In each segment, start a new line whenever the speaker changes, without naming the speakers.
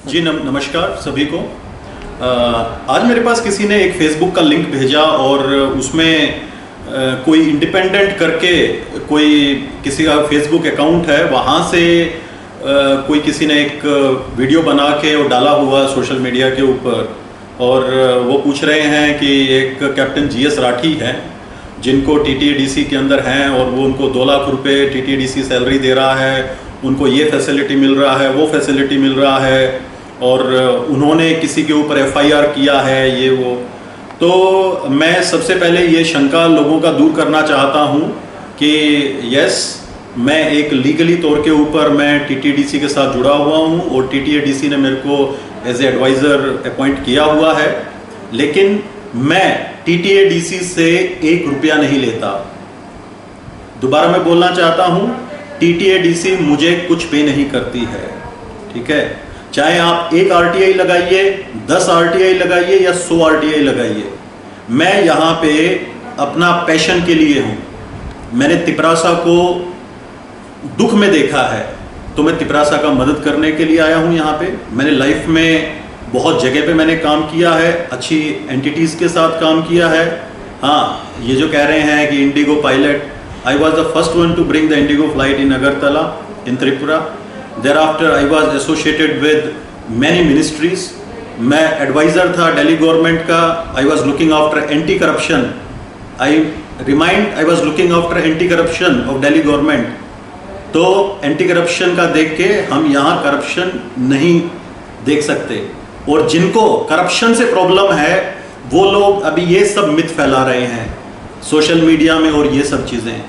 जी नमस्कार सभी को। आज मेरे पास किसी ने एक फेसबुक का लिंक भेजा और उसमें कोई इंडिपेंडेंट करके कोई किसी का फेसबुक अकाउंट है, वहाँ से कोई किसी ने एक वीडियो बना के और डाला हुआ सोशल मीडिया के ऊपर, और वो पूछ रहे हैं कि एक कैप्टन जीएस राठी हैं जिनको टीटीएडीसी के अंदर हैं और वो उनको 2 लाख रुपए टीटीएडीसी सैलरी दे रहा है, उनको ये फैसिलिटी मिल रहा है, वो फैसिलिटी मिल रहा है, और उन्होंने किसी के ऊपर एफआईआर किया है, ये वो। तो मैं सबसे पहले ये शंका लोगों का दूर करना चाहता हूँ कि यस, मैं एक लीगली तौर के ऊपर मैं टीटीएडीसी के साथ जुड़ा हुआ हूँ और टीटीएडीसी ने मेरे को एज ए एडवाइज़र अपॉइंट किया हुआ है, लेकिन मैं टीटीएडीसी से 1 रुपया नहीं लेता। दोबारा मैं बोलना चाहता हूँ, टीटीएडीसी मुझे कुछ पे नहीं करती है, ठीक है। चाहे आप 1 आरटीआई लगाइए, 10 आरटीआई लगाइए या 100 आरटीआई लगाइए, मैं यहाँ पे अपना पैशन के लिए हूँ। मैंने तिपरासा को दुख में देखा है तो मैं तिपरासा का मदद करने के लिए आया हूँ यहाँ पे। मैंने लाइफ में बहुत जगह पे मैंने काम किया है, अच्छी एंटिटीज़ के साथ काम किया है। हाँ, ये जो कह रहे हैं कि Indigo pilot, I was the first one to bring the Indigo flight in Agartala in Tripura. Thereafter I was associated with many ministries. मैं एडवाइज़र था दिल्ली गवर्नमेंट का। I was looking after anti corruption. I was looking after anti corruption of Delhi government. तो anti corruption का देख के हम यहाँ corruption नहीं देख सकते, और जिनको करप्शन से प्रॉब्लम है वो लोग अभी ये सब मिथ फैला रहे हैं सोशल मीडिया में, और ये सब चीज़ें,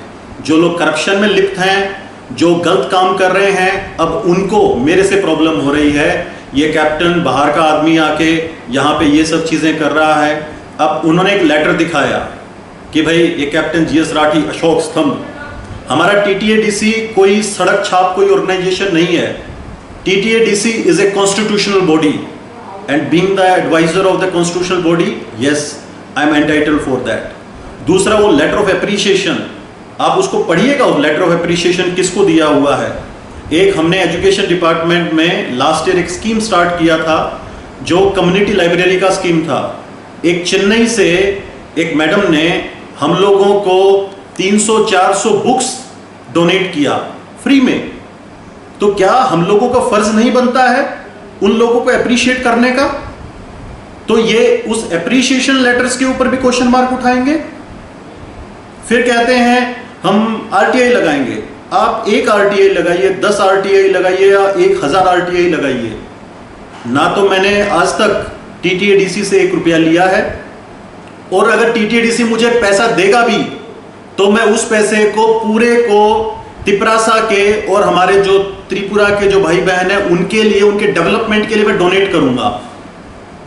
जो लोग करप्शन में लिप्त हैं, जो गलत काम कर रहे हैं, अब उनको मेरे से प्रॉब्लम हो रही है। ये कैप्टन बाहर का आदमी आके यहाँ पे ये सब चीज़ें कर रहा है। अब उन्होंने एक लेटर दिखाया कि भाई ये कैप्टन जीएस राठी अशोक स्तंभ। हमारा टीटीएडीसी कोई सड़क छाप कोई ऑर्गेनाइजेशन नहीं है। TTADC is a constitutional body, and being the adviser of the constitutional body, yes, I am entitled for that. दूसरा, वो लेटर ऑफ एप्रिसिएशन, आप उसको पढ़िएगा। उस लेटर ऑफ एप्रिसिएशन किसको दिया हुआ है? एक हमने एजुकेशन डिपार्टमेंट में लास्ट ईयर एक स्कीम स्टार्ट किया था जो कम्युनिटी लाइब्रेरी का स्कीम था। एक चेन्नई से एक मैडम ने हम लोगों को 300-400 बुक्स डोनेट किया फ्री में। तो क्या हम लोगों का फर्ज नहीं बनता है उन लोगों को अप्रिशिएट करने का? तो ये उस एप्रिशिएशन लेटर्स के ऊपर भी क्वेश्चन मार्क उठाएंगे। फिर कहते हैं हम आरटीआई लगाएंगे। आप 1 आरटीआई लगाइए, 10 आरटीआई लगाइए या 1000 आरटीआई लगाइए, ना तो मैंने आज तक टीटीएडीसी से 1 रुपया लिया है, और अगर टीटीएडीसी मुझे पैसा देगा भी तो मैं उस पैसे को पूरे को तिपरासा के और हमारे जो त्रिपुरा के जो भाई बहन हैं उनके लिए, उनके डेवलपमेंट के लिए मैं डोनेट करूंगा।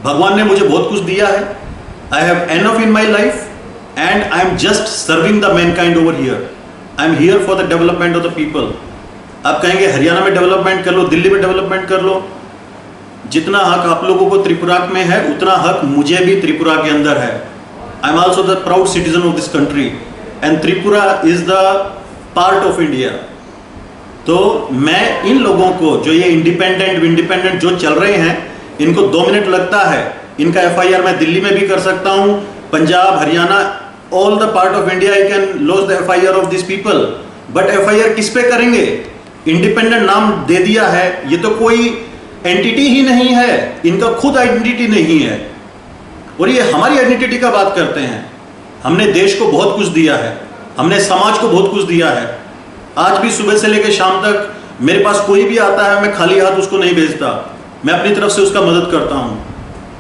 भगवान ने मुझे बहुत कुछ दिया है। I have enough in my life and I am just serving the mankind over here. I am here for the development of the people. आप कहेंगे हरियाणा में डेवलपमेंट कर लो, दिल्ली में डेवलपमेंट कर लो। जितना हक आप लोगों को त्रिपुरा में है उतना हक मुझे भी त्रिपुरा के अंदर है। I am also the proud citizen of this country and Tripura is the part of India. तो मैं इन लोगों को, जो ये इंडिपेंडेंट जो चल रहे हैं, इनको 2 मिनट लगता है। इनका एफआईआर मैं दिल्ली में भी कर सकता हूँ, Punjab, Haryana, all the part of India I can lodge the FIR of these people, but FIR किस पे करेंगे? इंडिपेंडेंट नाम दे दिया है, ये तो कोई एंटिटी ही नहीं है, इनका खुद आइडेंटिटी नहीं है, और ये हमारी आइडेंटिटी का बात करते हैं। हमने देश को बहुत कुछ दिया है, हमने समाज को बहुत कुछ दिया है। आज भी सुबह से लेकर शाम तक मेरे पास कोई भी आता है, मैं खाली हाथ उसको नहीं भेजता, मैं अपनी तरफ से उसका मदद करता हूँ।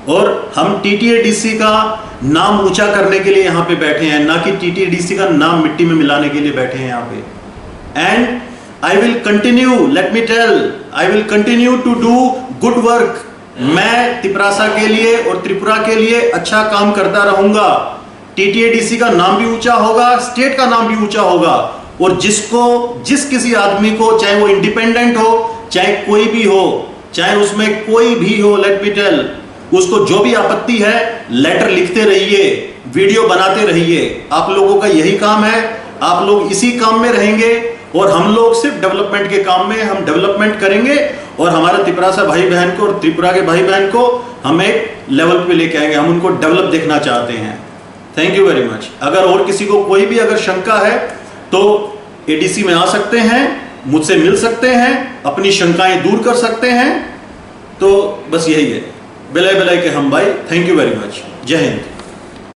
और हम टीटीएडीसी का नाम ऊंचा करने के लिए यहाँ पे बैठे हैं, ना कि टीटीएडीसी का नाम मिट्टी में मिलाने के लिए बैठे हैं यहाँ पे। And I will continue, let me tell, I will continue to do good work. मैं तिपरासा के लिए और त्रिपुरा के लिए अच्छा काम करता रहूंगा। टीटीएडीसी का नाम भी ऊंचा होगा, स्टेट का नाम भी ऊंचा होगा, और जिस किसी आदमी को, चाहे वो इंडिपेंडेंट हो, चाहे कोई भी हो, चाहे उसमें कोई भी हो, लेट मी टेल, उसको जो भी आपत्ति है लेटर लिखते रहिए, वीडियो बनाते रहिए। आप लोगों का यही काम है, आप लोग इसी काम में रहेंगे और हम लोग सिर्फ डेवलपमेंट के काम में हम डेवलपमेंट करेंगे और हमारे त्रिपुरा भाई बहन को और त्रिपुरा के भाई बहन को हम एक लेवल पे लेके आएंगे, हम उनको डेवलप देखना चाहते हैं। Thank you very much. अगर और किसी को कोई भी अगर शंका है तो एडीसी में आ सकते हैं, मुझसे मिल सकते हैं, अपनी शंकाएं दूर कर सकते हैं। तो बस यही है, बिलाई बिलाई के हम भाई। Thank you very much. जय हिंद।